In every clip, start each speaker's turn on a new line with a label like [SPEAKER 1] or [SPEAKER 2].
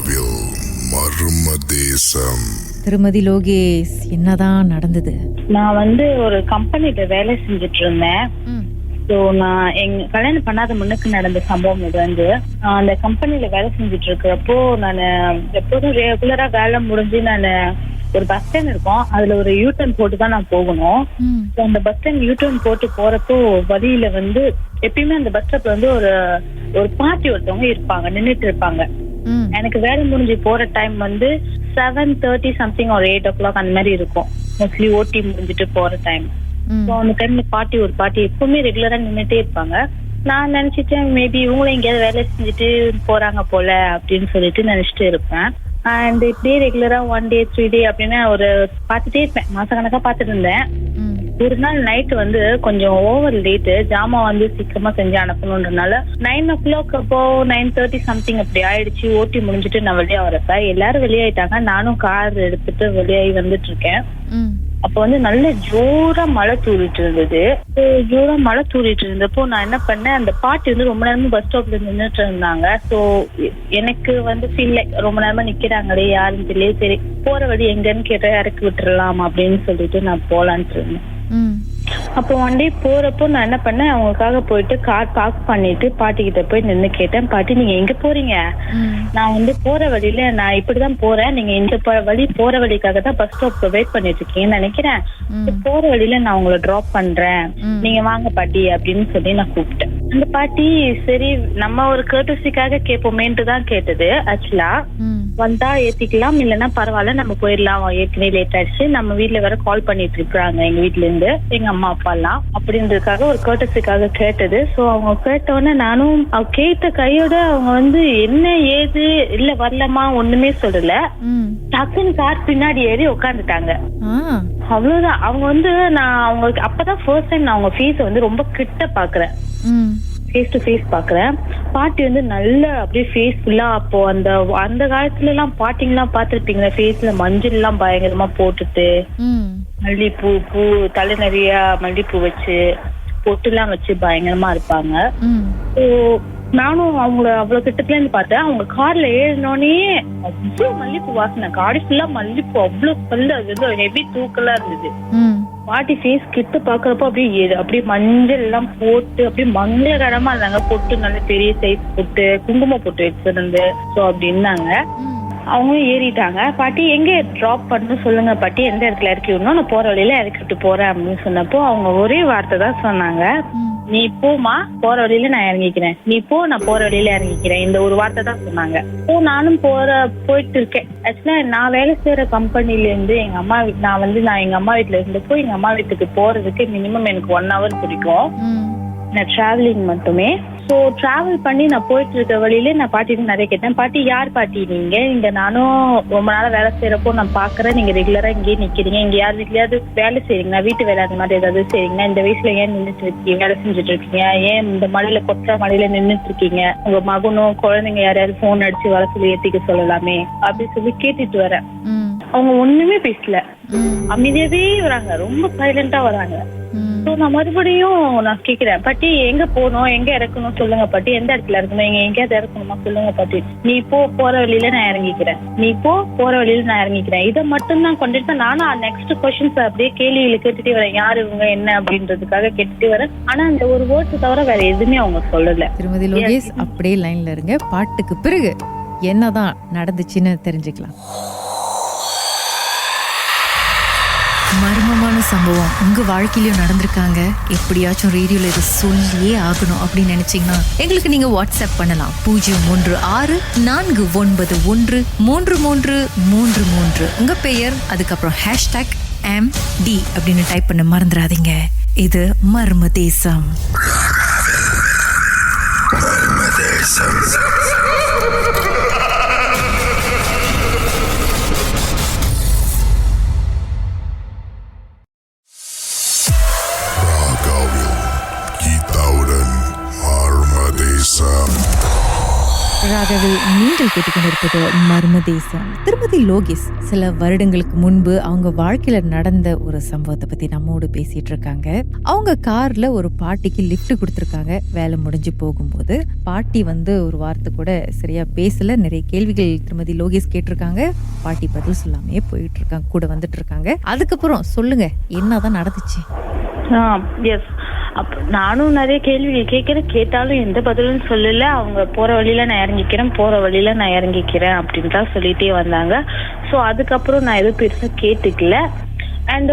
[SPEAKER 1] ராகாவில் மர்ம தேசம்.
[SPEAKER 2] திருமதி லோகேஷ், என்னதான் நடந்தது?
[SPEAKER 3] நான் ஒரு கம்பெனில வேலை செஞ்சுட்டு இருந்தேன். ஸோ நான் கல்யாணம் பண்ணாத முன்னுக்கு நடந்த சம்பவம் இது. அந்த கம்பெனில வேலை செஞ்சுட்டு இருக்கிறப்போ நான் எப்போதும் ரெகுலரா வேலை முடிஞ்சு நான் ஒரு பஸ் ஸ்டாண்ட் இருக்கும், அதுல ஒரு யூடர்ன் போட்டு தான் நான் போகணும். அந்த பஸ் ஸ்டாண்ட் யூடர்ன் போட்டு போறப்போ வழியில எப்பயுமே அந்த பஸ் ஸ்டாப்ல ஒரு பாட்டி ஒருத்தவங்க இருப்பாங்க, நின்றுட்டு இருப்பாங்க. எனக்கு வேலை முடிஞ்சு போற டைம் 7:30 சம்திங் ஒரு 8 o'clock அந்த மாதிரி இருக்கும். மோஸ்ட்லி ஓட்டி முடிஞ்சிட்டு போற டைம். அந்த டைம்ல ஒரு பாட்டி எப்பவுமே ரெகுலரா நின்றுட்டே இருப்பாங்க. நான் நினைச்சிட்டேன் மேபி இவங்களும் எங்கேயாவது வேலை செஞ்சுட்டு போறாங்க போல அப்படின்னு சொல்லிட்டு நினைச்சிட்டு இருப்பேன். அண்ட் இப்படியே ரெகுலரா 1 day 3 day அப்படின்னு பாத்துட்டே இருப்பேன். மாசக்கணக்கா பாத்துட்டு இருந்தேன். ஒரு நாள் நைட்டு கொஞ்சம் ஓவர் லேட்டு, ஜாமா சீக்கிரமா செஞ்சு அனுப்பணும்ன்றனால 9 o'clock அப்போ 9:30 சம்திங் அப்படி ஆயிடுச்சு. ஓட்டி முடிஞ்சிட்டு நான் வெளியே வரப்ப எல்லாரும் வெளியாயிட்டாங்க. நானும் கார் எடுத்துட்டு வெளியாகி வந்துட்டு இருக்கேன். அப்ப நல்ல ஜோரா மழை தூரிட்டு இருந்தது. ஜோரா மழை தூரிட்டு இருந்தப்போ நான் என்ன பண்ணேன், அந்த பாட்டி ரொம்ப நேரமா பஸ் ஸ்டாப்ல நின்றுட்டு இருந்தாங்க. சோ எனக்கு ஃபீல் லைக் ரொம்ப நேரமா நிக்கிறாங்களே யாருன்னு தெரியல. சரி போற வழி எங்கன்னு கேட்டா இறக்கி விட்டுறலாம் அப்படின்னு சொல்லிட்டு நான் போலான்ட்டு இருந்தேன். அப்போ 1 day போறப்போ நான் என்ன பண்ணேன், அவங்களுக்காக போயிட்டு கார் பார்க் பண்ணிட்டு பாட்டி கிட்ட போய் நின்று கேட்டேன், பாட்டி நீங்க எங்க போறீங்க? நான் போற வழியில நான் இப்படிதான் போறேன், நீங்க இந்த வழி போற வழிக்காக தான் பஸ் ஸ்டாப் வெயிட் பண்ணிட்டு இருக்கீங்கன்னு நினைக்கிறேன். போற வழியில நான் உங்களை டிராப் பண்றேன், நீங்க வாங்க பாட்டி அப்படின்னு சொல்லி நான் கூப்பிட்டேன். அந்த பாட்டி சரி நம்ம ஒரு கர்ட்டசிக்காக கேட்போமேன்ட்டு தான் கேட்டது. ஆக்சுவலா வந்தா ஏத்திக்கலாம், இல்லன்னா பரவாயில்ல நம்ம போயிடலாம், ஏற்கனவே லேட் ஆயிடுச்சு, நம்ம வீட்டுல வேற கால் பண்ணிட்டு இருக்காங்க எங்க வீட்டுல இருந்து எங்க அம்மா அப்பா எல்லாம் அப்படின்றதுக்காக ஒரு கர்ட்டசிக்காக கேட்டது. சோ அவங்க கேட்டோன்னே நானும் கேட்ட கையோட அவங்க என்ன ஏது இல்ல வரலமா ஒண்ணுமே சொல்லல. டக்குன்னு கார் பின்னாடி ஏறி உட்காந்துட்டாங்க. அவ்வளவுதான். அவங்க நான் அவங்களுக்கு அப்பதான் ஃபர்ஸ்ட் டைம் நான் அவங்க ஃபேஸ் ரொம்ப கிட்ட பாக்குறேன், ஃபேஸ் டு ஃபேஸ் பாக்குறேன். பாட்டி நல்ல அப்படியே ஃபேஸ் ஃபுல்லா, அப்போ அந்த காலத்துல எல்லாம் பாட்டிங்க எல்லாம் பாத்துருப்பீங்க, ஃபேஸ்ல மஞ்சள் எல்லாம் பயங்கரமா போட்டுட்டு மல்லிப்பூ தலை நிறைய மல்லிப்பூ வச்சு பொட்டு எல்லாம் வச்சு பயங்கரமா இருப்பாங்க. நானும் அவங்கள அவ்வளவு கிட்டத்துல இருந்து பார்த்தேன். அவங்க கார்ல ஏறினோடனே அவ்வளவு மல்லிப்பூ வாசனை, காடி ஃபுல்லா மல்லிப்பூ, அவ்வளவு பல்லு, அது ஹெவி தூக்கலா இருந்தது. பாட்டி ஃபேஸ் கிட்ட பாக்குறப்போ அப்படியே மஞ்சள் எல்லாம் போட்டு அப்படியே மங்களகரமா இருந்தாங்க. பொட்டு நல்ல பெரிய சைஸ் பொட்டு, குங்கும பொட்டு வச்சிருந்து சோ அப்படி இருந்தாங்க. அவங்களும் ஏறிட்டாங்க. பாட்டி எங்க டிராப் பண்ணணும் சொல்லுங்க பாட்டி, எந்த இடத்துல இறக்கி விடணும், நான் போற வழியில இறக்கிட்டு போறேன் அப்படின்னு சொன்னப்போ அவங்க ஒரே வார்த்தை தான் சொன்னாங்க, நீ போமா போற வழியில நான் இறங்கிக்கிறேன், நீ போ நான் போற வழியில இறங்கிக்கிறேன், இந்த ஒரு வார்த்தை தான் சொன்னாங்க. நானும் போயிட்டு இருக்கேன். ஆக்சுவலா நான் வேலை செய்யற கம்பெனில இருந்து எங்க அம்மா நான் எங்க அம்மா வீட்டுல இருந்தப்போ எங்க அம்மா வீட்டுக்கு போறதுக்கு மினிமம் எனக்கு 1 hour பிடிக்கும். நான் டிராவலிங் மட்டுமே. சோ டிராவல் பண்ணி நான் போயிட்டு இருக்க வழியில நான் பாட்டிட்டு நிறைய கேட்டேன், பாட்டி யார் பாட்டி நீங்க? இங்க நானும் ரொம்ப நாளா வேலை செய்யறப்போ நான் பாக்குறேன், நீங்க ரெகுலரா இங்கேயே நிக்கிறீங்க, இங்க யார் வீட்லயாவது வேலை செய்றீங்களா, வீட்டு வேலை அந்த மாதிரி ஏதாவது செய்றீங்கன்னா, இந்த வயசுல ஏன் நின்றுட்டு இருக்கீங்க, வேலை செஞ்சுட்டு இருக்கீங்க, ஏன் இந்த மழையில கொற்ற மழையில நின்றுட்டு இருக்கீங்க, உங்க மகனும் குழந்தைங்க யாரையாவது போன் அடிச்சு வர சொல்லி ஏத்திக்க சொல்லலாமே அப்படி சொல்லி கேட்டுட்டு வரேன். அவங்க ஒண்ணுமே பேசல, அமைதியாவே வராங்க, ரொம்ப சைலண்டா வராங்க. நான் மறுபடியும் நான் கேக்குறேன், பாட்டி எங்க போகணும், எங்க இறக்கணும் சொல்லுங்க பாட்டி, எந்த இடத்துல இருக்கணும், எங்கேயாவது இறக்கணுமா சொல்லுங்க பாட்டி, நீ போற வழியில நான் இறங்கிக்கிறேன், நீ போற வழியில நான் இறங்கிக்கிறேன். இதை மட்டும் தான் கொண்டுட்டு நானும் நெக்ஸ்ட் கொஸ்டின்ஸ் அப்படியே கேள்விகளை கேட்டுட்டே வரேன், யாரு இவங்க என்ன அப்படின்றதுக்காக கேட்டுட்டே வரேன். ஆனா அந்த ஒரு வேர்ட்ஸ் தவிர வேற எதுவுமே அவங்க சொல்லல.
[SPEAKER 2] திருமதி லோகேஷ் அப்படியே லைன்ல இருங்க, பாட்டுக்கு பிறகு என்னதான் நடந்துச்சுன்னு தெரிஞ்சுக்கலாம். மர்மமான சம்பவம் உங்க வாழ்க்கையிலயும் நடந்திருக்காங்க, எப்படியாச்சும் ரேடியோல இதை சொல்லியே ஆகணும் அப்படின்னு நினைச்சீங்கன்னா எங்களுக்கு நீங்க வாட்ஸ்அப் பண்ணலாம். 016-411-3333 உங்க பெயர், அதுக்கப்புறம் #MD அப்படின்னு டைப் பண்ண மறந்துடாதீங்க. இது மர்ம தேசம். ராகவில் நீங்கள் கேட்டுக்கொண்டிருப்பது மர்ம தேசம். திருமதி லோகேஷ் சில வருடங்களுக்கு முன்பு அவங்க வாழ்க்கையில நடந்த ஒரு சம்பவத்தை பத்தி நம்மோடு பேசிட்டு இருக்காங்க. அவங்க கார்ல ஒரு பாட்டிக்கு லிஃப்ட் கொடுத்திருக்காங்க. வேலை முடிஞ்சு போகும்போது பாட்டி ஒரு வார்த்தை கூட சரியா பேசல. நிறைய கேள்விகள் திருமதி லோகேஷ் கேட்டிருக்காங்க. பாட்டி பதில் சொல்லாமே போயிட்டு இருக்காங்க, கூட வந்துட்டு இருக்காங்க. அதுக்கப்புறம் சொல்லுங்க, என்னதான் நடந்துச்சு?
[SPEAKER 3] எஸ், நானும் நிறைய கேள்விகள் கேட்டாலும் எந்த பதிலும் சொல்லல. அவங்க போற வழியில நான் இறங்கிக்கிறேன் அப்படின்னு தான் சொல்லிட்டே வந்தாங்க. ஸோ அதுக்கப்புறம் நான் எதுவும் பெருசா கேட்டுக்கல. அண்ட்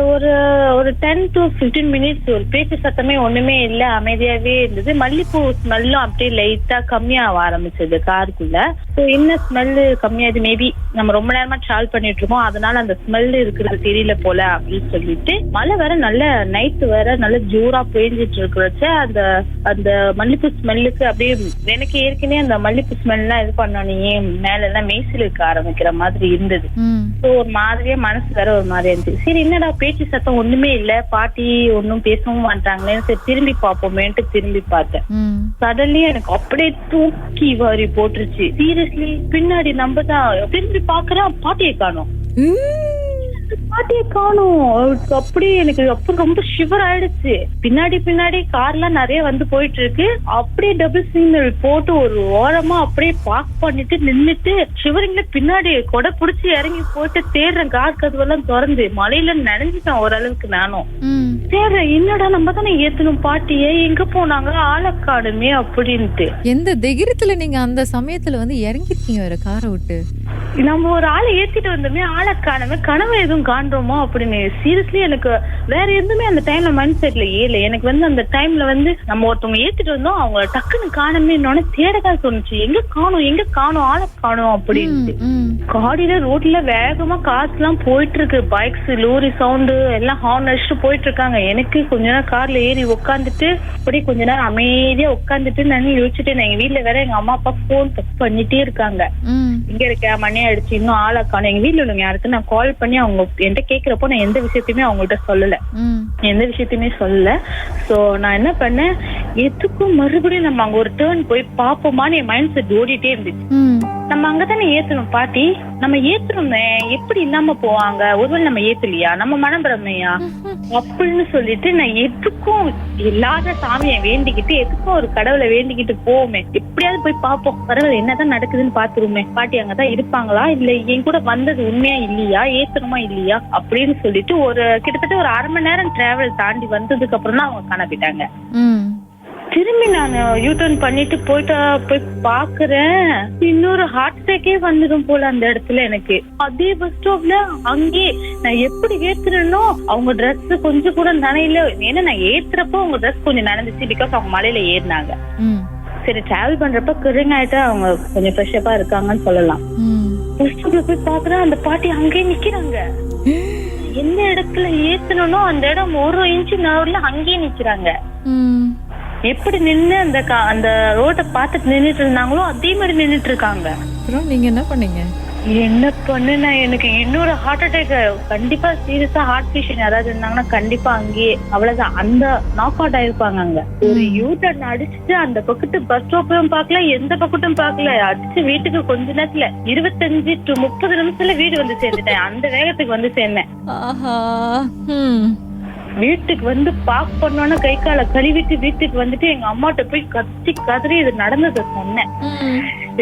[SPEAKER 3] ஒரு 10 to 15 minutes ஒரு பேச்சு சத்தமே ஒண்ணுமே இல்ல, அமைதியாவே இருந்தது. மல்லிப்பூ ஸ்மெல்லும் அப்படியே லைட்டா கம்மியாக ஆரம்பிச்சது காருக்குள்ள. ஸோ என்ன ஸ்மெல்லு கம்மியாது, மேபி நம்ம ரொம்ப நேரமா டிராவல் பண்ணிட்டு இருக்கோம், அதனால அந்த ஸ்மெல் இருக்கிறது தெரியல போல அப்படின்னு சொல்லிட்டு, மழை வேற நல்ல நைட்டு வேற நல்ல ஜோரா பெய்ஞ்சிட்டு இருக்கிறச்ச அந்த மல்லிப்பூ ஸ்மெல்லுக்கு அப்படியே எனக்கு ஏற்கனவே அந்த மல்லிப்பூ ஸ்மெல்லாம் இது பண்ணோன்னே மேல எல்லாம் மேய்ச்சல் இருக்க ஆரம்பிக்கிற மாதிரி இருந்தது. ஸோ ஒரு மாதிரியே மனசு வேற ஒரு மாதிரியா இருந்துச்சு. சரி என்னடா பேச்சு சத்தம் ஒண்ணுமே இல்ல, பாட்டி ஒன்னும் பேசவும் மாட்டாங்களே, சரி திரும்பி பாப்போமேன்ட்டு திரும்பி பார்த்தேன். சடன்லி எனக்கு அப்படியே தூக்கி வாரி போட்டுருச்சு. சீரியஸ்லி பின்னாடி நம்ம தான் திரும்பி பாக்குறேன், பாட்டியை காணோம். அப்படியே எனக்கு அப்ப ரொம்ப ஷிவர் ஆயிடுச்சு. பின்னாடி கார்லாம் நிறைய வந்து போயிட்டு இருக்கு. அப்படியே டபுள் சிக்னல் போட்டு ஒரு ஓரமா அப்படியே பார்க் பண்ணிட்டு நின்னுட்டு ஷிவரிங்ல பின்னாடி கொடை புடிச்சு இறங்கி போயிட்டு தேடுறேன். கார் கதவெல்லாம் திறந்து மழையில நனைஞ்சிட்டேன் ஓரளவுக்கு. நானும் தேடுறேன், என்னடா நம்ம தானே ஏத்தணும் பாட்டியே, எங்க போனாங்க, ஆளக்காடுமே அப்படின்ட்டு.
[SPEAKER 2] எந்த தைரியத்துல நீங்க அந்த சமயத்துல இறங்கிருக்கீங்க காரை விட்டு?
[SPEAKER 3] நம்ம ஒரு ஆளை ஏத்திட்டு வந்தோமே, ஆளக்கானமே, கனவு எதுவும் காண்றோமோ அப்படின்னு. சீரியஸ்லி எனக்கு வேற எதுவுமே அந்த டைம்ல மைண்ட் செட்ல ஏல. எனக்கு அந்த டைம்ல நம்ம ஒருத்தவங்க ஏத்திட்டு வந்தோம், அவங்க டக்குன்னு காணமே தேடதான் தோணுச்சு. எங்க காணும் ஆளை காணும் அப்படின்ட்டு. காடியில ரோட்ல வேகமா காசு எல்லாம் போயிட்டு இருக்கு, பைக்ஸ் லோரி சவுண்டு எல்லாம் ஹார்ன் அடிச்சுட்டு போயிட்டு இருக்காங்க. எனக்கு கொஞ்ச நேரம் கார்ல ஏறி உட்காந்துட்டு அப்படியே கொஞ்ச நேரம் அமைதியா உட்காந்துட்டு நான் யோசிச்சுட்டு, எங்க வீட்டுல வேற எங்க அம்மா அப்பா போன் டெக்ஸ்ட் பண்ணிட்டே இருக்காங்க, இங்க இருக்க மணி ஆயிடுச்சு இன்னும் ஆளை காணும். எங்க வீட்டுல உள்ளவங்க யாருக்கு நான் கால் பண்ணி அவங்க என்கிட்ட கேக்குறப்போ நான் எந்த விஷயத்தையுமே அவங்கள்ட்ட சொல்லல. சோ நான் என்ன பண்ணேன், எதுக்கும் மறுபடியும் நம்ம அங்க ஒரு டேர்ன் போய் பாப்போமான்னு என் மைண்ட் செட் ஓடிட்டே இருந்துச்சு. நம்ம அங்கதானே ஏத்தணும் பாட்டி, நம்ம ஏத்தணுமே, எப்படி இல்லாம போவாங்க, ஒருவேளை நம்ம ஏத்தலையா, நம்ம மனம் பிரமையா அப்படின்னு சொல்லிட்டு நான் எதுக்கும் இல்லாத சாமியை வேண்டிக்கிட்டு, எதுக்கும் ஒரு கடவுளை வேண்டிக்கிட்டு போவோமே, எப்படியாவது போய் பாப்போம், பரவாயில்ல என்னதான் நடக்குதுன்னு பாத்துருவோமே, பாட்டி அங்கதான் இருப்பாங்களா, இல்ல என் கூட வந்தது உண்மையா இல்லையா, ஏத்தணுமா இல்லையா அப்படின்னு சொல்லிட்டு கிட்டத்தட்ட ஒரு 1/2 மணி நேரம் டிராவல் தாண்டி வந்ததுக்கு அப்புறம் தான் அவங்க காணப்பிட்டாங்க. திரும்பி நான் யூடர்ன் பண்ணிட்டு போய் பாக்குறேன், இன்னொரு ஹார்ட் அட்டாக்கே வந்துடும் போல அந்த இடத்துல எனக்கு. அதே பஸ் ஸ்டாப்ல அங்கே நான் எப்படி ஏத்துறேனோ அவங்க ட்ரெஸ் கொஞ்சம் கூட நனையில. ஏன்னா நான் ஏத்துறப்போ அவங்க ட்ரெஸ் கொஞ்சம் நனைஞ்சிச்சு, பிகாஸ் அவங்க மலையில ஏறினாங்க. சரி டிராவல் பண்றப்ப கிரிங் ஆயிட்டா அவங்க கொஞ்சம் ஃப்ரெஷ்ஷப்பா இருக்காங்கன்னு சொல்லலாம். பஸ் ஸ்டாப்ல போய் பாக்குறேன், அந்த பாட்டி அங்கேயே நிக்கிறாங்க. எந்த இடத்துல ஏத்தனோ அந்த இடம் 1 இன்ச்சு நகர்ல அங்கேயே நிக்கிறாங்க. எப்படி நின்னு அந்த ரோட்டை பார்த்துட்டு நின்னுட்டு இருந்தாங்களோ அதே மாதிரி நின்னுட்டு இருக்காங்க.
[SPEAKER 2] நீங்க என்ன பண்ணீங்க?
[SPEAKER 3] என்ன பண்ணுனா, எனக்கு இன்னொரு ஹார்ட் அட்டாக் கண்டிப்பா, சீரியஸா ஹார்ட் பேஷண்ட் யாராவது இருந்தாங்கன்னா கண்டிப்பா அங்கேயே அவ்வளவுதான், அந்த நாக் அவுட் ஆயிருப்பாங்க. அங்க ஒரு யூடர்ன் அடிச்சுட்டு அந்த பக்கத்து பஸ் ஸ்டாப்பையும் பாக்கல, எந்த பக்கத்தும் பாக்கல, அடிச்சு வீட்டுக்கு கொஞ்ச நேரத்துல 25 to 30 நிமிஷத்துல வீடு வந்து சேர்ந்துட்டேன். அந்த வேகத்துக்கு வந்து சேர்ந்தேன். வீட்டுக்கு பார்க் பண்ணோன்னு கை காலை கழுவிட்டு வீட்டுக்கு வந்துட்டு எங்க அம்மாட்ட போய் கதறி இது நடந்ததை சொன்னேன்.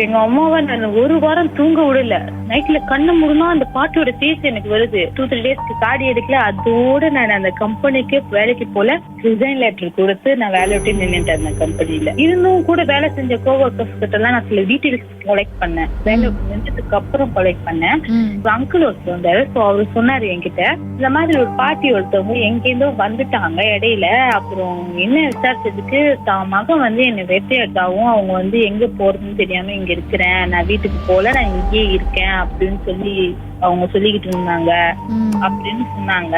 [SPEAKER 3] எங்க அம்மாவை நான் 1 வாரம் தூங்க விடல. நைட்ல கண்ணு முழுமா அந்த பாட்டியோட ஃபேஸ் எனக்கு வருது. 2-3 டேஸ்க்கு காடி எடுக்கல. அதோட நான் அந்த கம்பெனிக்கு வேலைக்கு போல, ரிசைன் லெட்டர் கொடுத்து நான் வேலை விட்டு நின்னுட்டேன் அந்த கம்பெனில. இன்னும் கூட வேலை செஞ்ச கோவர்க்கர்ஸ் கிட்ட எல்லாம் நான் சில டீடைல்ஸ் கலெக்ட் பண்ணேன். வேலை செஞ்சதுக்கு அப்புறம் கலெக்ட் பண்ணேன். அங்கிள் ஒருத்தர் வந்தாரு. சோ அவரு சொன்னாரு என்கிட்ட, இந்த மாதிரி ஒரு பாட்டி ஒருத்தவங்க எங்கேருந்தோ வந்துட்டாங்க இடையில. அப்புறம் என்ன விசாரிச்சதுக்கு தான் மகன் என்னை வேட்டையாட்டாவும், அவங்க எங்க போறதுன்னு தெரியாம இங்க இருக்கிறேன், நான் வீட்டுக்கு போல, நான் இங்கேயே இருக்கேன் அப்படின்னு சொல்லி அவங்க சொல்லிக்கிட்டு இருந்தாங்க அப்படின்னு சொன்னாங்க.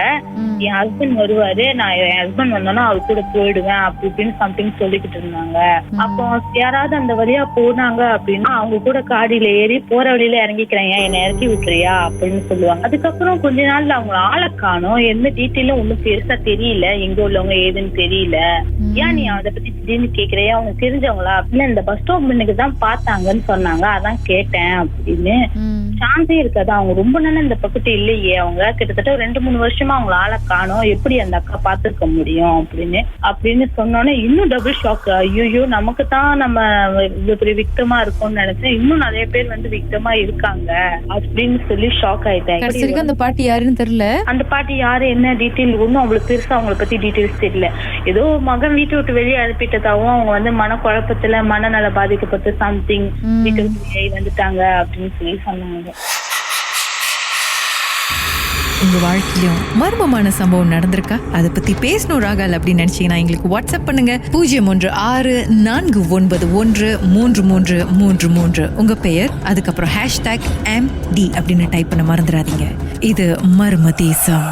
[SPEAKER 3] என் ஹஸ்பண்ட் வருவாரு, நான் என் ஹஸ்பண்ட் வந்தோன்னா அவர் கூட போயிடுவேன் அப்படி இப்படின்னு சம்திங் சொல்லிக்கிட்டு இருந்தாங்க. அப்போ யாராவது அந்த வழியா போனாங்க அப்படின்னா அவங்க கூட காடியில ஏறி போற வழியில இறங்கிக்கிறேன், என்னை இறக்கி விட்டுறியா அப்படின்னு சொல்லுவாங்க. அதுக்கப்புறம் கொஞ்ச நாள்ல அவங்க ஆளை காணோம். எந்த டீட்டெயிலும் ஒண்ணும் பெருசா தெரியல, எங்க உள்ளவங்க ஏதுன்னு தெரியல. ஏன் நீ அதை பத்தி திடீர்னு கேக்குறியா, அவங்க தெரிஞ்சவங்களா? இல்ல இந்த பஸ் ஸ்டாப் முன்னுக்கு தான் பார்த்தாங்க, இருக்காங்கன்னு சொன்னாங்க, அதான் கேட்டேன் அப்படின்னு. சான்ஸே இருக்காது, அவங்க ரொம்ப நாள் இந்த பக்கத்து இல்லையே, அவங்க கிட்டத்தட்ட 2-3 வருஷமா அவங்கள ஆளை காணோம், எப்படி அந்த அக்கா பாத்துருக்க முடியும் அப்படின்னு சொன்னோன்னே இன்னும் டபுள் ஷாக். ஐயோ, நமக்கு தான் நம்ம இவ்வளவு பெரிய விக்டமா இருக்கும்னு நினைச்சேன், இன்னும் நிறைய பேர் வந்து விக்டமா இருக்காங்க அப்படின்னு சொல்லி ஷாக் ஆயிட்டேன்.
[SPEAKER 2] அந்த பாட்டி யாருன்னு தெரியல,
[SPEAKER 3] அந்த பாட்டி யாரு என்ன டீட்டெயில் ஒன்னும் அவ்வளவு பெருசா அவங்களை பத்தி டீட்டெயில்ஸ் தெரியல. ஏதோ மகன் வீட்டை விட்டு வெளியே அனுப்பிட்டதாவும் அவங்க வந்து மனக்குழப்பத்துல மனநல பாதிக்கப்பட்டு சம்திங் வந்துட்டாங்க அப்படின்னு சொல்லி சொன்னாங்க.
[SPEAKER 2] உங்க வாழ்க்கையிலும் மர்மமான சம்பவம் நடந்திருக்கா? அதை பத்தி பேசணும் ராகல் அப்படின்னு நினைச்சீங்கன்னா எங்களுக்கு வாட்ஸ்அப் பண்ணுங்க 0164913333. உங்க பெயர், அதுக்கப்புறம் #MD அப்படின்னு டைப் பண்ண மறந்துடாதீங்க. இது மர்ம தேசம்.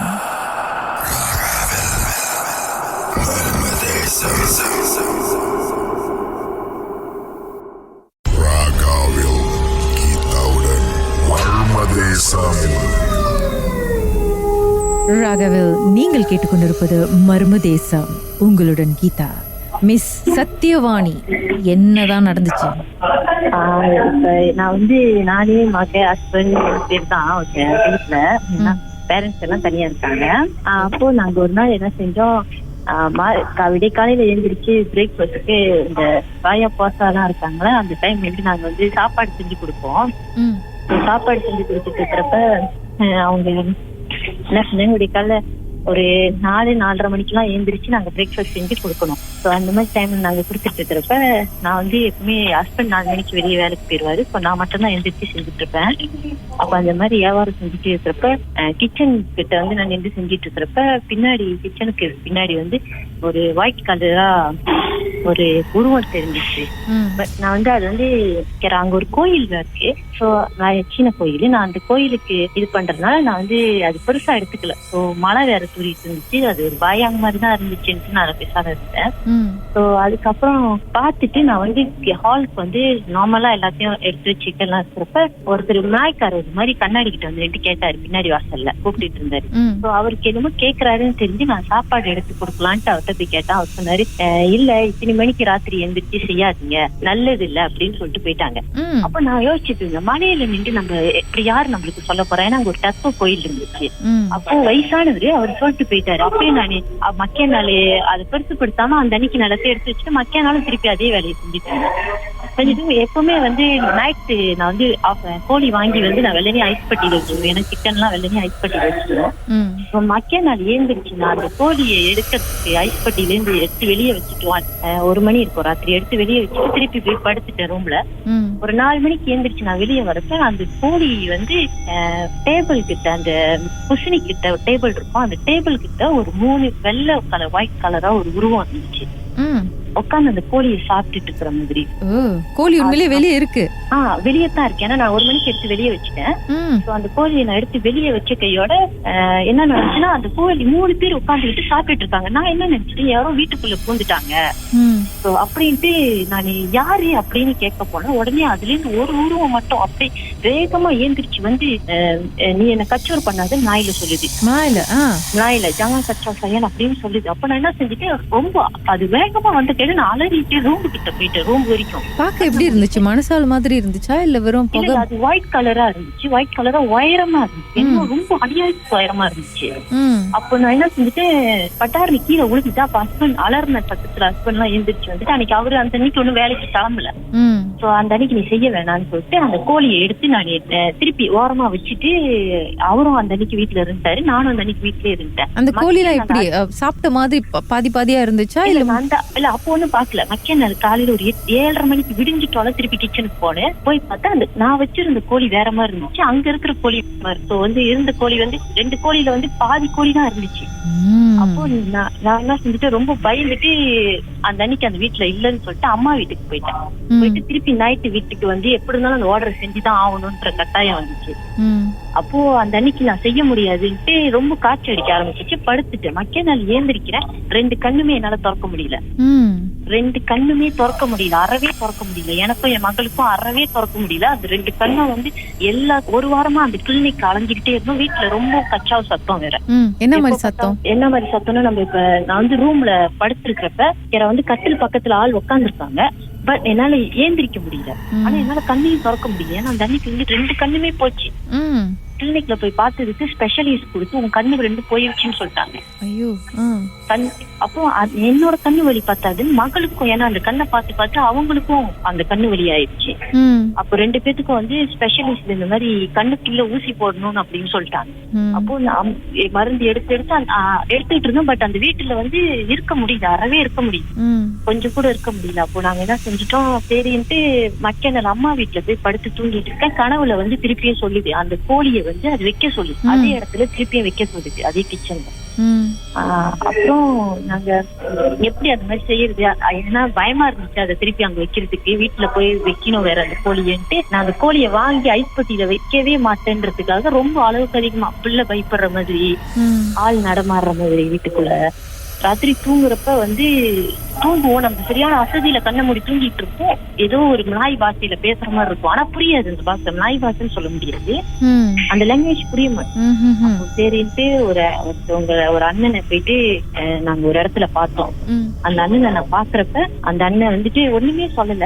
[SPEAKER 1] ராகாவில் கீதாவுடன் மர்ம தேசம்.
[SPEAKER 2] ராகவில் நீங்கள் கேட்டுக்கொண்டிருப்பது மர்ம தேசம். உங்களுடன் கீதா. மிஸ் சத்யவாணி, என்னதான் நடந்துச்சு?
[SPEAKER 4] நான் வந்து நானே மகன் ஹஸ்பண்ட் பேர் தான் வீட்டுல, பேரண்ட்ஸ் எல்லாம் தனியா இருக்காங்க. அப்போ நாங்க ஒரு நாள் என்ன செஞ்சோம், விடைக்காலையில எழுந்திரிச்சு பிரேக்ஃபாஸ்டுக்கு இந்த பாயா பாசாலாம் இருக்காங்களா, அந்த டைம் வந்து நாங்க வந்து சாப்பாடு செஞ்சு கொடுப்போம். சாப்பாடு செஞ்சு கொடுத்துட்டு இருக்கிறப்ப அவங்க என்ன சொன்னாங்க, விடைக்கால ஒரு 4-4:30 மணிக்கெல்லாம் எழுந்திரிச்சு நாங்க பிரேக்ஃபாஸ்ட் செஞ்சு கொடுக்கணும். ஸோ அந்த மாதிரி டைம்ல நாங்க கொடுத்துட்டு இருக்கிறப்ப நான் வந்து எப்பவுமே ஹஸ்பண்ட் 4 மணிக்கு வெளியே வேலைக்கு போயிடுவாரு. இப்போ நான் மட்டும் தான் எழுந்திரிச்சு செஞ்சுட்டு இருப்பேன். அப்ப அந்த மாதிரி வியாபாரம் செஞ்சுட்டு இருக்கிறப்ப கிச்சன் கிட்ட வந்து நான் நின்று செஞ்சுட்டு இருக்கிறப்ப பின்னாடி கிச்சனுக்கு பின்னாடி வந்து ஒரு ஒயிட் கலரா ஒரு உருவம் தெரிஞ்சிச்சு. பட் நான் வந்து அது வந்து அங்க ஒரு கோயில் இருக்கு, ஸோ சின்ன கோயில், நான் அந்த கோயிலுக்கு இது பண்றதுனால நான் வந்து அது பெருசா எடுத்துக்கல. ஸோ மழை வேற தூரிட்டு இருந்துச்சு, அது ஒரு பாயாங்க மாதிரி தான் இருந்துச்சுன்னு நான் பேசாத இருந்தேன். ஸோ அதுக்கப்புறம் பார்த்துட்டு நான் வந்து ஹாலுக்கு வந்து நார்மலா எல்லாத்தையும் எடுத்து சிக்கன்லாம் இருக்கிறப்ப ஒருத்தர் நாய்க்காரர் மாதிரி கண்ணாடி கிட்ட வந்து கேட்டாரு, பின்னாடி வாசல்ல கூப்பிட்டு இருந்தாரு. ஸோ அவருக்கு என்னமோ கேட்கறாருன்னு தெரிஞ்சு நான் சாப்பாடு எடுத்து கொடுக்கலான்ட்டு அவர்கிட்ட போய் கேட்டேன். அவர் சொன்னாரு, இல்ல இத்தனை மணிக்கு ராத்திரி எந்திரிச்சு செய்யாதீங்க, நல்லது இல்ல அப்படின்னு சொல்லிட்டு போயிட்டாங்க. அப்ப நான் யோசிச்சுட்டு இருந்தேன், மலையில நின்று நம்ம இப்படி யாரு நம்மளுக்கு சொல்ல போறேன், ஏன்னா அங்க ஒரு தத்துவ கோயில் இருந்துச்சு. அப்போ வயசானவரு அவர் சொல்லிட்டு போயிட்டாரு. அப்பயே நானு மக்கிய நாள் அதை பெருசுப்படுத்தாம அந்த அன்னைக்கு நிலத்தை எடுத்து வச்சுட்டு மக்கிய நாளும் திருப்பி அதே வேலையை செஞ்சுட்டு எப்பவுமே வந்து நைட்டு நான் வந்து கோழி வாங்கி வந்து நான் வெள்ளனி ஐஸ் பட்டியில வச்சிருவேன், எனக்கு சிக்கன் எல்லாம் வெள்ளனி ஐஸ் பட்டியில வச்சிருவேன். மக்கிய நாள் ஏந்திரிச்சு நான் அந்த கோழியை எடுக்கிறதுக்கு ஐஸ் பட்டியில இருந்து எடுத்து வெளியே வச்சுட்டு 1 மணி இருக்கும் ராத்திரி, எடுத்து வெளியே வச்சுட்டு திருப்பி போய் படுத்துட்டேன் ரூம்ல. ஒரு 4 மணிக்கு ஏந்திரிச்சு நான் வெளியே வரப்ப அந்த கோழி வந்து டேபிள் கிட்ட, அந்த குஷினி கிட்ட டேபிள் இருக்கும், அந்த டேபிள் கிட்ட ஒரு 3 வெள்ளை கலர் ஒயிட் கலரா ஒரு உருவம் இருந்துச்சு. உட்காந்து அந்த கோழியை சாப்பிட்டுட்டு இருக்கிற மாதிரி.
[SPEAKER 2] கோழி உண்மையிலே வெளியே இருக்கு?
[SPEAKER 4] வெளியே தான் இருக்கு, ஏன்னா நான் 1 மணிக்கு எடுத்து வெளியே வச்சுட்டேன். அந்த கோழியை நான் எடுத்து வெளியே வச்ச கையோட என்ன நினைச்சுன்னா, அந்த கோழி 3 பேர் உட்காந்துக்கிட்டு சாப்பிட்டுட்டு இருக்காங்க. நான் என்ன நினைச்சிட்டு, யாரோ வீட்டுக்குள்ள பூந்துட்டாங்க அப்படின்ட்டு நான் யாரு அப்படின்னு கேட்க போனேன். உடனே அதுல இருந்து ஒரு உருவம் மட்டும் அப்படி வேகமா ஏந்திரிச்சு வந்து, நீ என்ன கச்சோர் பண்ணாத நாயில சொல்லுது, நாயில ஜாங்கா கச்சா சையன் அப்படின்னு சொல்லுது. அப்ப நான் என்ன செஞ்சுட்டு, ரொம்ப அது வேகமா வந்து நான் அலறிட்டு ரூம் கிட்ட போயிட்டேன். ரூம் வரைக்கும்
[SPEAKER 2] பாக்க எப்படி இருந்துச்சு? மனசால் மாதிரி இருந்துச்சா இல்ல வெறும் புகை?
[SPEAKER 4] அது ஒயிட் கலரா இருந்துச்சு, ஒயிட் கலரா உயரமா இருந்துச்சு, இன்னும் ரொம்ப அடியாச்சு உயரமா இருந்துச்சு. அப்ப நான் என்ன செஞ்சுட்டு பட்டாரணி கீழே உழுதுட்டா. அப்ப ஹஸ்பண்ட் அலர்ன பக்கத்துல ஹஸ்பண்ட் எல்லாம் எழுந்திரிச்சு வந்துட்டு, அன்னைக்கு அவரு அந்த அன்னைக்கு ஒன்னும் வேலைக்கு கிளம்பல. சோ அந்த அன்னைக்கு நீ செய்ய வேணாம்னு சொல்லிட்டு அந்த கோழியை எடுத்து நான் திருப்பி ஓரமா வச்சுட்டு, அவரும் அந்த அன்னைக்கு வீட்டுல இருந்தாரு, நானும் அந்த அன்னைக்கு வீட்டுல இருந்தேன்.
[SPEAKER 2] அந்த கோழிலாம் எப்படி சாப்பிட்ட மாதிரி பாதி பாதியா இருந்துச்சா?
[SPEAKER 4] இல்ல அப்போ ஒண்ணும் பாக்கல. மக்கிய நாள் காலையில ஒரு 7:30 மணிக்கு விடிஞ்சிட்டோல திருப்பி கிச்சனுக்கு போனேன். போய் பார்த்தா அந்த நான் வச்சிருந்த கோழி வேற மாதிரி இருந்துச்சு, அங்க இருக்கிற கோழி வந்து இருந்த கோழி வந்து 2 கோழியில வந்து பாதி கோழி தான் இருந்துச்சு. அப்போ நான் என்ன செஞ்சுட்டு ரொம்ப பயந்துட்டு அந்த அன்னைக்கு அந்த வீட்டுல இல்லன்னு சொல்லிட்டு அம்மா வீட்டுக்கு போயிட்டேன். போயிட்டு திருப்பி நைட்டு வீட்டுக்கு வந்து எப்படி இருந்தாலும் அந்த ஆர்டர் செஞ்சுதான் ஆகணும்ன்ற கட்டாயம் வந்துச்சு. அப்போ அந்த அன்னைக்கு நான் செய்ய முடியாதுன்ட்டு ரொம்ப காய்ச்சி அடிக்க ஆரம்பிச்சிச்சு. படுத்துட்டேன். மக்கிய நாள் ஏந்திரிக்கிறேன், 2 கண்ணுமே என்னால திறக்க முடியல. 2 கண்ணுமே திறக்க முடியல, அறவே திறக்க முடியல. எனக்கும் என் மகளுக்கும் அறவே திறக்க முடியல. அந்த 2 கண்ணும் வந்து ஒரு வாரமா அந்த கிளினிக் அலைஞ்சுக்கிட்டே இருந்தோம். வீட்டுல ரொம்ப கச்சாவ சத்தம் வேற.
[SPEAKER 2] என்ன மாதிரி சத்தம்?
[SPEAKER 4] என்ன மாதிரி சத்தம்னா, நம்ம இப்ப நான் வந்து ரூம்ல படுத்திருக்கிறப்ப வந்து கட்டில் பக்கத்துல ஆள் உட்காந்துருக்காங்க, பட் என்னால ஏந்திரிக்க முடியல. ஆனா என்னால கண்ணையும் திறக்க முடியல. ஏன்னா அந்த அன்னைக்கு வந்து 2 கண்ணுமே போச்சு. கிளினிக்ல போய் பார்த்ததுக்கு ஸ்பெஷலிஸ்ட் கொடுத்து உங்க கண்ணு 2 போயிடுச்சுன்னு சொல்லிட்டாங்க.
[SPEAKER 2] ஐயோ.
[SPEAKER 4] அப்போ என்னோட கண்ணு வலி பார்த்தாது மகளுக்கும், ஏன்னா அந்த கண்ணை பார்த்து அவங்களுக்கும் அந்த கண்ணு வலி ஆயிடுச்சு. அப்போ 2 பேத்துக்கும் வந்து ஸ்பெஷலிஸ்ட் இந்த மாதிரி கண்ணுக்குள்ள ஊசி போடணும் அப்படின்னு சொல்லிட்டாங்க. அப்போ நான் மருந்து எடுத்துட்டு இருந்தோம். பட் அந்த வீட்டுல வந்து இருக்க முடியல, அறவே இருக்க முடியல, கொஞ்சம் கூட இருக்க முடியல. அப்போ நாங்க என்ன செஞ்சுட்டோம், சரின்ட்டு மக்கள் அம்மா வீட்டுல போய் படுத்து தூங்கிட்டு இருக்கேன். கனவுல வந்து திருப்பியும் சொல்லுது அந்த கோழியை வந்து அது வைக்க சொல்லுது, அதே இடத்துல திருப்பியும் வைக்க சொல்லுது, அதே கிச்சன்ல. அப்புறம் நாங்க எப்படி அந்த மாதிரி செய்யறது, ஏன்னா பயமா இருந்துச்சு அதை திருப்பி அங்க வைக்கிறதுக்கு. வீட்டுல போய் வைக்கணும் வேற அந்த கோழியன்ட்டு நான் அந்த கோழியை வாங்கி ஐஸ் பெட்டியில வைக்கவே மாட்டேன்றதுக்காக ரொம்ப அளவுக்கு அதிகமா பிள்ளை பயப்படுற மாதிரி, ஆள் நடமாடுற மாதிரி வீட்டுக்குள்ள ராத்திரி தூங்குறப்ப வந்து தூங்குவோம். நம்ம சரியான வசதியில கண்ணை மூடி தூங்கிட்டு இருப்போம். ஏதோ ஒரு நாய் பாஷையில பேசுற மாதிரி இருக்கும். ஆனா புரியாது அந்த பாஷை, நாய் பாஷைன்னு சொல்ல முடியாது, அந்த லாங்குவேஜ் புரிய மாட்டேன். சரின்ட்டு ஒரு அண்ணனை போயிட்டு நாங்க ஒரு இடத்துல பார்த்தோம். அந்த அண்ணனை நான் பாக்குறப்ப அந்த அண்ணன் வந்துட்டு ஒண்ணுமே சொல்லல,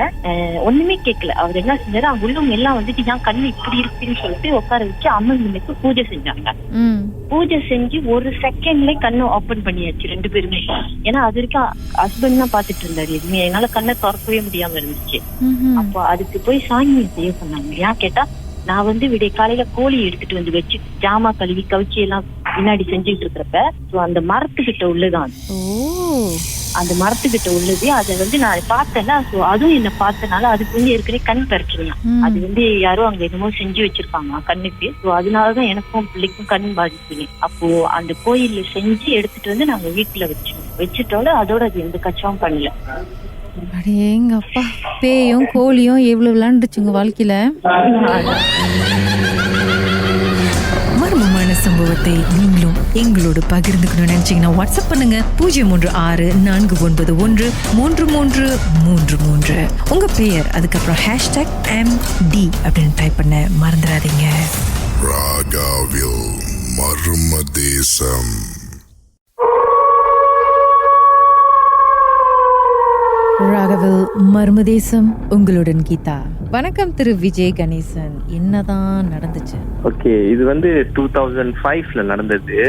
[SPEAKER 4] ஒண்ணுமே கேட்கல. அவர் என்ன செஞ்சாரு, அவங்க உள்ளவங்க எல்லாம் வந்துட்டு நான் கண்ணு இப்படி இருக்குன்னு சொல்லிட்டு உட்கார வச்சு அம்மன் முன்னுக்கு பூஜை செஞ்சாங்க. பூஜை செஞ்சு ஒரு செகண்ட்ல கண்ணை ஓபன் பண்ணியாச்சு 2 பேருமே. ஏன்னா அது வரைக்கும் ஹஸ்பண்ட் தான் பாத்துட்டு இருந்தாரு எதுவுமே, என்னால கண்ணை திறக்கவே முடியாம இருந்துச்சு. அப்போ அதுக்கு போய் சாமி செய்ய சொன்னாங்க. ஏன் கேட்டா, நான் வந்து விடிய காலையில கோழி எடுத்துட்டு வந்து வச்சு ஜாமா கழுவி கவிச்சி எல்லாம் பின்னாடி செஞ்சுட்டு இருக்கிறப்ப அந்த மரத்துக்கிட்ட உள்ளதான், அந்த மரத்துக்கிட்ட உள்ளது. அதை வந்து நான் பார்த்தேன்னா, அதுவும் என்ன பார்த்தனால அதுக்கு வந்து ஏற்கனவே கண் பறிச்சிருந்தான். அது வந்து யாரோ அங்க என்னமோ செஞ்சு வச்சிருப்பாங்க கண்ணுக்கு. அதனாலதான் எனக்கும் பிள்ளைக்கும் கண் பாதிப்புங்க. அப்போ அந்த கோயில்ல செஞ்சு எடுத்துட்டு வந்து நாங்க வீட்டுல வச்சுட்டோட அதோட அது எந்த கச்சமும் பண்ணல.
[SPEAKER 2] எங்க அப்பா, பேயும் கோழியும் எவ்வளவு விளையாண்டுச்சுங்க வாழ்க்கையில. மர்மமான சம்பவத்தை நீங்களும் எங்களோடு பகிர்ந்துக்கணும்னு நினைச்சீங்கன்னா வாட்ஸ்அப் பண்ணுங்க 0364333333. உங்க பெயர் அதுக்கப்புறம் #MD அப்படின்னு டைப் பண்ண மறந்துடாதீங்க.
[SPEAKER 1] ராகாவில் மர்ம தேசம்.
[SPEAKER 2] ராகவில் மர்மதேசம், உங்களுடன் கீதா. வணக்கம் திரு விஜய் கணேசன், என்னதான் நடந்துச்சு?
[SPEAKER 5] ஓகே, இது வந்து 2005ல நடந்தது.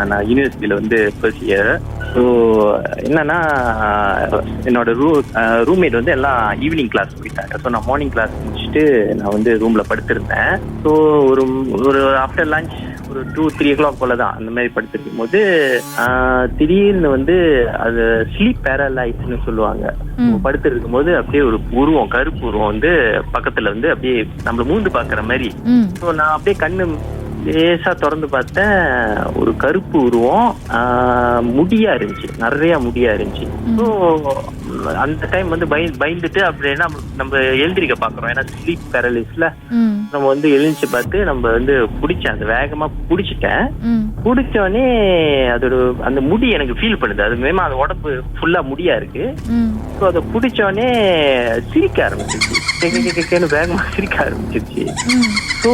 [SPEAKER 5] நான் யூனிவர்சிட்டியில வந்து ஃபர்ஸ்ட் இயர். ஸோ என்னன்னா, என்னோட ரூம்மேட் வந்து எல்லாம் ஈவினிங் கிளாஸ் போயிட்டாங்க. ஸோ நான் மார்னிங் கிளாஸ் முடிச்சுட்டு நான் வந்து ரூம்ல படுத்திருந்தேன். ஸோ ஒரு ஆஃப்டர் லஞ்ச் ஒரு 2-3 o'clock போல தான் அந்த மாதிரி படுத்திருக்கும் போது திடீர்னு வந்து அது ஸ்லீப் பேரலைஸ்ன்னு சொல்லுவாங்க. படுத்து இருக்கும் போது அப்படியே ஒரு உருவம், கருப்பு உருவம் வந்து பக்கத்துல வந்து அப்படியே நம்மள மூந்து பாக்குற மாதிரி. ஸோ நான் அப்படியே கண்ணு லேசா திறந்து பார்த்தேன். ஒரு கருப்பு உருவம், முடியா இருந்துச்சு, நிறைய முடியா இருந்துச்சு. ஸோ அந்த டைம் வந்து பயந்துட்டு அப்படின்னா நம்ம எழுந்திரிக்க பாக்குறோம். ஏன்னா ஸ்லீப் பேரலைஸ்ல நம்ம வந்து எழுந்துச்சு பார்த்து நம்ம வந்து பிடிச்சேன், அந்த வேகமா பிடிச்சிட்டேன். பிடிச்சோடனே அதோட அந்த முடி எனக்கு ஃபீல் பண்ணுது. அது மேமா அது உடம்பு ஃபுல்லா முடியா இருக்கு. ஸோ அதை பிடிச்சோடனே சிரிக்க ஆரம்பிச்சிருச்சு, வேகமா சிரிக்க ஆரம்பிச்சிருச்சு. ஸோ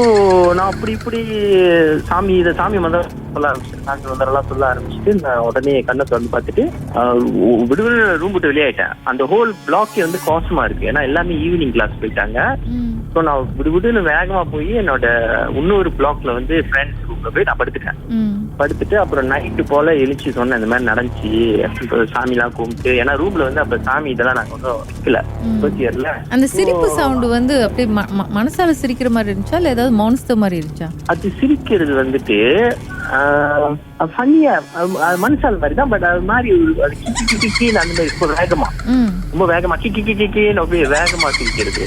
[SPEAKER 5] நான் இப்படி சாமி மந்திரம் சொல்ல ஆரம்பிச்சிட்டேன், சாமி மந்திரம் சொல்ல ஆரம்பிச்சுட்டு நான் உடனே கண்ணை திறந்து பார்த்துட்டு விடுவிட ரூம் விட்டு வெளியாயிட்டேன். அந்த ஹோல் பிளாக்கே வந்து காசுமா இருக்கு, ஏன்னா எல்லாமே ஈவினிங் கிளாஸ் போயிட்டாங்க. ஸோ நான் விடுவிடுன்னு வேகமா போய் என்னோட இன்னொரு பிளாக்ல வந்து ஃப்ரெண்ட்ஸ் ரூம்ல போய் நான் படுத்துட்டு அப்புறம் நைட்டு போல எழுச்சி சொன்னேன், இந்த மாதிரி நடந்துச்சு. சாமி எல்லாம் கும்பிட்டு, ஏன்னா ரூம்ல வந்து அப்ப சாமி இதெல்லாம் நாங்க ஒன்றும் வைக்கல.
[SPEAKER 2] அந்த சிரிப்பு சவுண்ட் வந்து அப்படியே மனசால சிரிக்கிற மாதிரி இருந்துச்சா, இல்ல ஏதாவது மான்ஸ்டர் மாதிரி இருந்துச்சா?
[SPEAKER 5] அது சிரிக்கிறது வந்துட்டு மனுஷால் மாதிரி தான். பட் அது மாதிரி கீழே அந்த மாதிரி ரொம்ப வேகமா கிக்கின்னு அப்படியே வேகமா சிரிக்கிறது.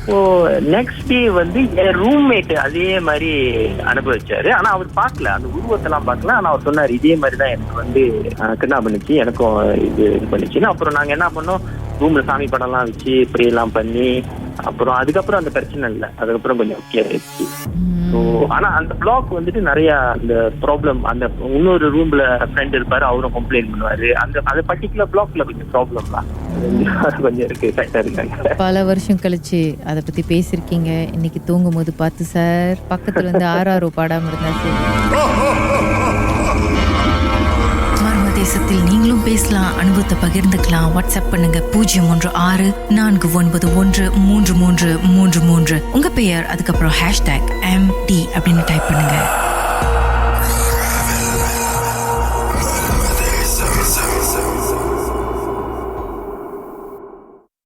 [SPEAKER 5] ஸோ நெக்ஸ்ட் டே வந்து என் ரூம்மேட் அதே மாதிரி அனுபவிச்சாரு. ஆனா அவர் பார்க்கல, அந்த உருவத்தெல்லாம் பார்க்கல. ஆனா அவர் சொன்னாரு, இதே மாதிரி தான் எனக்கு வந்து கிட்னா பண்ணிச்சு, எனக்கும் இது பண்ணிச்சுன்னு. அப்புறம் நாங்க என்ன பண்ணோம், ரூம்ல சாமி படம்லாம் வச்சு இப்படி எல்லாம் பண்ணி அப்புறம் அதுக்கப்புறம் அந்த பிரச்சனை இல்லை, அதுக்கப்புறம் கொஞ்சம் ஓகே ஆயிடுச்சு. ஸோ ஆனா அந்த பிளாக் வந்துட்டு நிறைய அந்த ப்ராப்ளம், அந்த இன்னொரு ரூம்ல ஃப்ரெண்ட் இருப்பாரு, அவரும் கம்ப்ளைண்ட் பண்ணுவாரு. அந்த பர்டிகுலர் பிளாக்ல கொஞ்சம் ப்ராப்ளம் தான் கொஞ்சம் இருக்கு, கரெக்டா இருக்காங்க.
[SPEAKER 2] பல வருஷம் கழிச்சு அதை பத்தி பேசிருக்கீங்க. இன்னைக்கு தூங்கும் போது பார்த்து சார் பக்கத்துல வந்து RRO பாடாம இருந்தா சரி. மர்ம தேசத்தில் நீங்களும் பேசலாம், அனுபவத்தை பகிர்ந்துக்கலாம். வாட்ஸ்அப் பண்ணுங்க 0164913333. உங்க பெயர், அதுக்கப்புறம் #MT அப்படின்னு டைப் பண்ணுங்க.